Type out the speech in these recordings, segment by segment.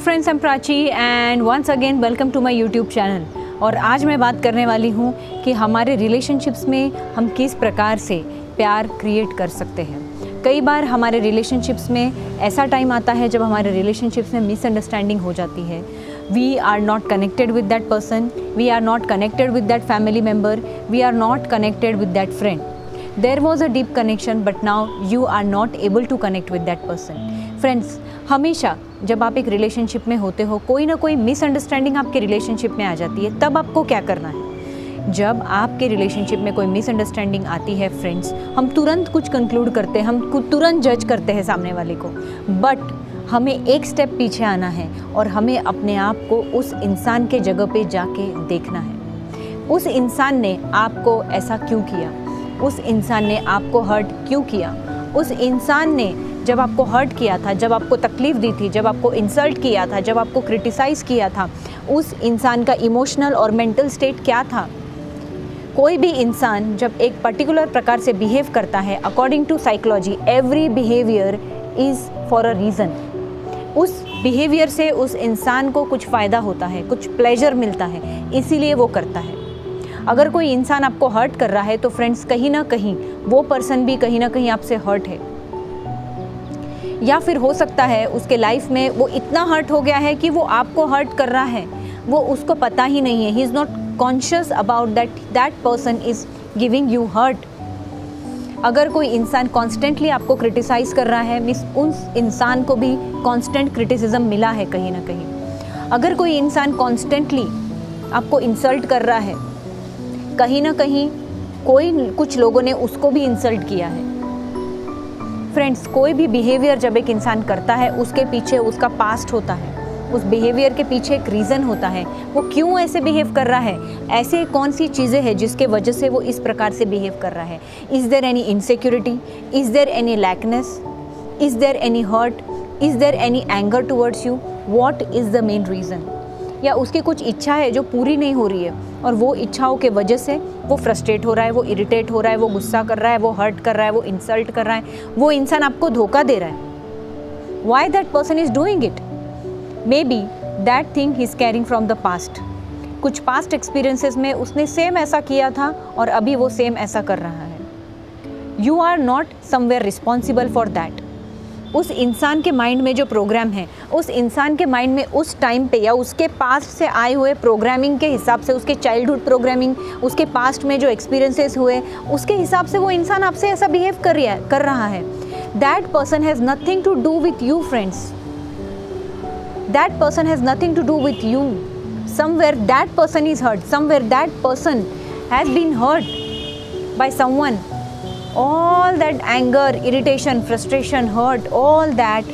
Friends, I am Prachi and once again welcome to my YouTube channel. और आज मैं बात करने वाली हूँ कि हमारे रिलेशनशिप्स में हम किस प्रकार से प्यार क्रिएट कर सकते हैं। कई बार हमारे रिलेशनशिप्स में ऐसा टाइम आता है जब हमारे रिलेशनशिप्स में मिसअंडरस्टैंडिंग हो जाती है। We are not connected with that person, we are not connected with that family member, we are not connected with that friend. There was a deep connection but now you are not able to connect with that person. Friends, हमेशा जब आप एक relationship में होते हो कोई ना कोई मिसअंडरस्टैंडिंग आपके रिलेशनशिप में आ जाती है, तब आपको क्या करना है? जब आपके रिलेशनशिप में कोई मिसअंडरस्टैंडिंग आती है फ्रेंड्स, हम तुरंत कुछ कंक्लूड करते हैं, हम तुरंत जज करते हैं सामने वाले को। बट हमें एक स्टेप पीछे आना है और हमें अपने आप को उस इंसान के जगह पे जाके देखना है। उस इंसान ने आपको ऐसा क्यों किया? उस इंसान ने आपको हर्ट क्यों किया? उस इंसान ने जब आपको हर्ट किया था, जब आपको तकलीफ़ दी थी, जब आपको इंसल्ट किया था, जब आपको क्रिटिसाइज़ किया था, उस इंसान का इमोशनल और मेंटल स्टेट क्या था? कोई भी इंसान जब एक पर्टिकुलर प्रकार से बिहेव करता है, according to psychology every behaviour is for a reason. उस बिहेवियर से उस इंसान को कुछ फ़ायदा होता है, कुछ प्लेजर मिलता है, इसीलिए वो करता है। अगर कोई इंसान आपको हर्ट कर रहा है तो फ्रेंड्स, कहीं ना कहीं वो पर्सन भी कहीं ना कहीं आपसे हर्ट है, या फिर हो सकता है उसके लाइफ में वो इतना हर्ट हो गया है कि वो आपको हर्ट कर रहा है, वो उसको पता ही नहीं है। He is not conscious about that person is giving you hurt. अगर कोई इंसान कॉन्स्टेंटली आपको क्रिटिसाइज़ कर रहा है, मीन्स उस इंसान को भी कॉन्स्टेंट क्रिटिसिज्म मिला है कहीं ना कहीं। अगर कोई इंसान कॉन्स्टेंटली आपको इंसल्ट कर रहा है, कहीं ना कहीं कुछ लोगों ने उसको भी इंसल्ट किया है। फ्रेंड्स, कोई भी बिहेवियर जब एक इंसान करता है उसके पीछे उसका पास्ट होता है, उस बिहेवियर के पीछे एक रीज़न होता है। वो क्यों ऐसे बिहेव कर रहा है, ऐसे कौन सी चीज़ें हैं जिसके वजह से वो इस प्रकार से बिहेव कर रहा है। Is there any insecurity, is there any lackness, is there any hurt, is there any anger towards you? What is the main reason? या उसकी कुछ इच्छा है जो पूरी नहीं हो रही है और वो इच्छाओं के वजह से वो फ्रस्ट्रेट हो रहा है, वो इरिटेट हो रहा है, वो गुस्सा कर रहा है, वो हर्ट कर रहा है, वो इंसल्ट कर रहा है, वो इंसान आपको धोखा दे रहा है। Why that person is doing it? May be that thing he is carrying from the past. कुछ पास्ट एक्सपीरियंसेस में उसने सेम ऐसा किया था और अभी वो सेम ऐसा कर रहा है। You are not somewhere responsible for that. उस इंसान के माइंड में जो प्रोग्राम है, उस इंसान के माइंड में उस टाइम पे या उसके पास्ट से आए हुए प्रोग्रामिंग के हिसाब से, उसके चाइल्डहुड प्रोग्रामिंग, उसके पास्ट में जो एक्सपीरियंसेस हुए, उसके हिसाब से वो इंसान आपसे ऐसा बिहेव कर रहा है। That person has nothing to do with you friends. That person has nothing to do with you. Somewhere that person is hurt, somewhere that person has been hurt by someone. All that anger, irritation, frustration, hurt, all that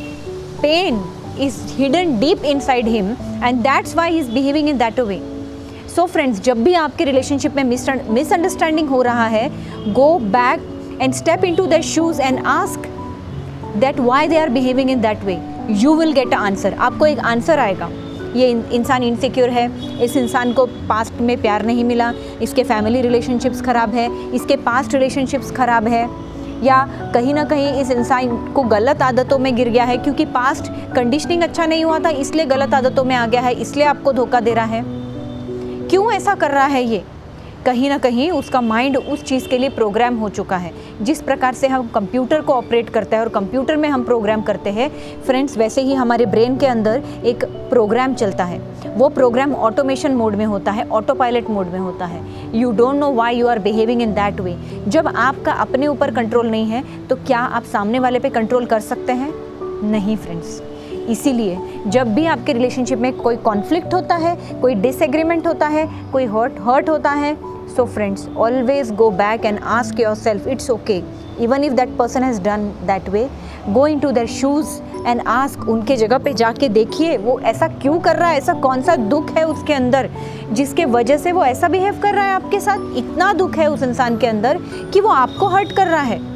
pain is hidden deep inside him and that's why he is behaving in that way. So friends, जब भी आपके relationship में misunderstanding हो रहा है, go back and step into their shoes and ask that why they are behaving in that way. You will get an answer. आपको एक answer आएगा। ये इंसान इनसिक्योर है, इस इंसान को पास्ट में प्यार नहीं मिला, इसके फैमिली रिलेशनशिप्स ख़राब है, इसके पास्ट रिलेशनशिप्स ख़राब है, या कहीं ना कहीं इस इंसान को गलत आदतों में गिर गया है क्योंकि पास्ट कंडीशनिंग अच्छा नहीं हुआ था, इसलिए गलत आदतों में आ गया है, इसलिए आपको धोखा दे रहा है। क्यों ऐसा कर रहा है ये? कहीं ना कहीं उसका माइंड उस चीज़ के लिए प्रोग्राम हो चुका है। जिस प्रकार से हम कंप्यूटर को ऑपरेट करते हैं और कंप्यूटर में हम प्रोग्राम करते हैं फ्रेंड्स, वैसे ही हमारे ब्रेन के अंदर एक प्रोग्राम चलता है। वो प्रोग्राम ऑटोमेशन मोड में होता है, ऑटो पायलट मोड में होता है। You don't know why you are behaving in that way. जब आपका अपने ऊपर कंट्रोल नहीं है तो क्या आप सामने वाले पे कंट्रोल कर सकते हैं? नहीं फ्रेंड्स। इसीलिए जब भी आपके रिलेशनशिप में कोई कॉन्फ्लिक्ट होता है, कोई डिसएग्रीमेंट होता है, कोई हर्ट होता है, so friends always go back and ask yourself, it's okay, even if that person has done that way, go into their shoes and ask. उनके जगह पे जाके देखिए वो ऐसा क्यों कर रहा है, ऐसा कौन सा दुख है उसके अंदर जिसके वजह से वो ऐसा बिहेव कर रहा है आपके साथ। इतना दुख है उस इंसान के अंदर कि वो आपको हर्ट कर रहा है।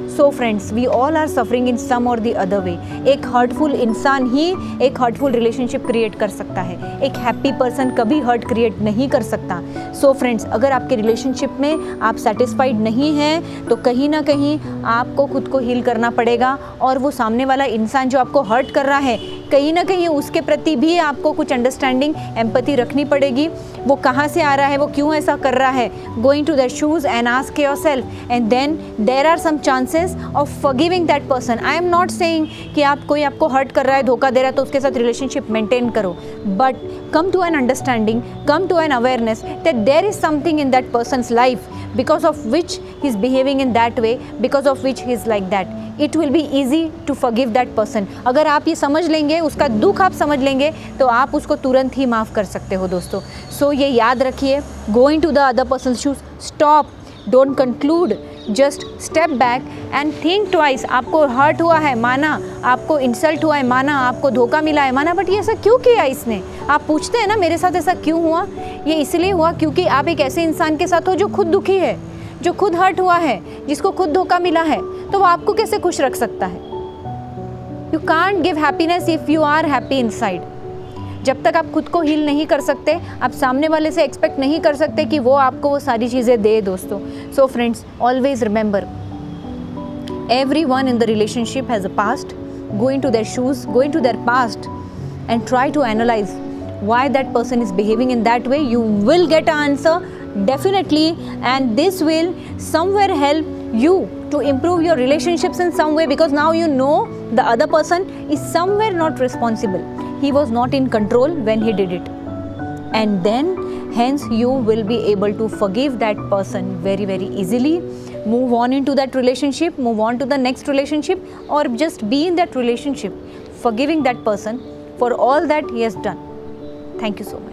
So friends, we all are suffering in some और द अदर वे। एक हर्टफुल इंसान ही एक हर्टफुल रिलेशनशिप क्रिएट कर सकता है। एक हैप्पी पर्सन कभी हर्ट क्रिएट नहीं कर सकता। सो फ्रेंड्स, अगर आपके रिलेशनशिप में आप सेटिस्फाइड नहीं हैं तो कहीं ना कहीं आपको खुद को हील करना पड़ेगा और वो सामने वाला इंसान जो आपको हर्ट कर रहा है कहीं ना कहीं उसके प्रति भी आपको कुछ अंडरस्टैंडिंग, एम्पैथी रखनी पड़ेगी। वो कहाँ से आ रहा है, वो क्यों ऐसा कर रहा है, going to their shoes and ask yourself, and then there are some chances of forgiving that person. I am not saying कि आप कोई आपको हर्ट कर रहा है, धोखा दे रहा है तो उसके साथ रिलेशनशिप मेंटेन करो, but come to an understanding, come to an awareness that there is something in that person's life because of which he's behaving in that way, because of which he's like that. It will be easy to forgive that person. अगर आप ये समझ लेंगे, उसका दुख आप समझ लेंगे, तो आप उसको तुरंत ही माफ़ कर सकते हो दोस्तों। सो ये याद रखिए, go into the other person's shoes, stop, don't conclude, just step back and think twice. आपको हर्ट हुआ है, माना, आपको इंसल्ट हुआ है, माना, आपको धोखा मिला है, माना, बट ये ऐसा क्यों किया इसने? आप पूछते हैं ना, मेरे साथ ऐसा क्यों हुआ? ये इसलिए हुआ क्योंकि आप एक ऐसे इंसान के साथ हो जो खुद दुखी है, जो खुद हर्ट हुआ है, जिसको खुद धोखा मिला है, तो वो आपको कैसे खुश रख सकता है? You can't give happiness if you are happy inside. जब तक आप खुद को हील नहीं कर सकते, आप सामने वाले से एक्सपेक्ट नहीं कर सकते कि वो आपको वो सारी चीज़ें दे दोस्तों। सो friends, always remember, everyone in the relationship has a past. Go into their shoes, go into their past and try to analyze why that person is behaving in that way. You will get an answer definitely, and this will somewhere help you to improve your relationships in some way, because now you know the other person is somewhere not responsible. He was not in control when he did it, and then hence you will be able to forgive that person very, very easily. Move on into that relationship, move on to the next relationship, or just be in that relationship, forgiving that person for all that he has done. Thank you so much.